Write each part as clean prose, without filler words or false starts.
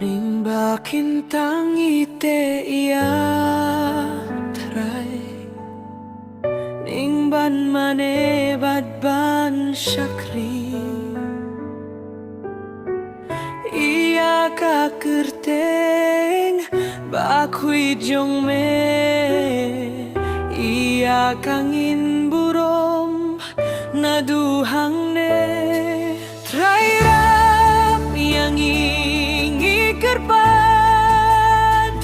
Ning bakintang ite iya tray ning ban mane ban syakri iya ka kerteng bakui jong me iya kangin burom naduhang ne tray rap yang kerpad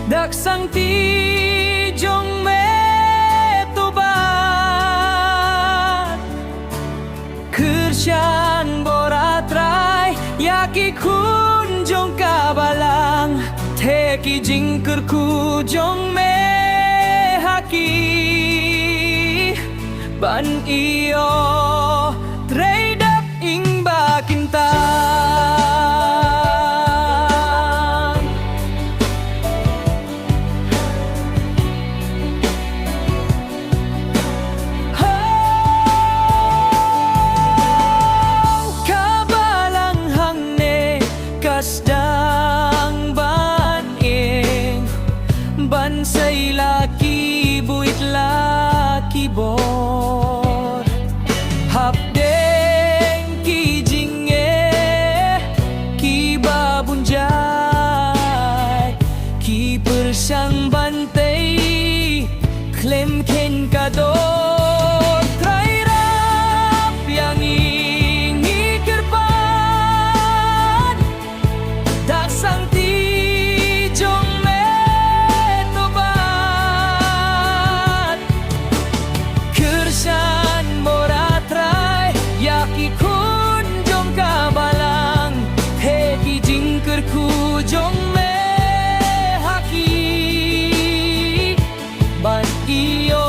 daksang ti jong me tobat kersyan boratrai yaki kun jong kabalang teki jingker ku jong me haki ban iyo trade up ing bakinta kasdang baning bansay laki buit laki bor hapdeng ki jinge ki babunjay ki persang bantay klem ken kador try rap yang ingi kerpan daksang ti jong me tobat kersyan moratrai yaki kun jong kabalang heki jingker ku jong me haki ban iyo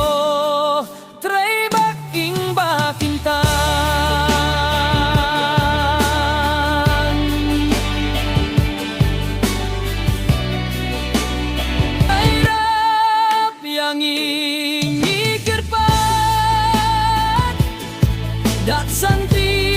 tray baking bakintan yang ingi kerpat dat santi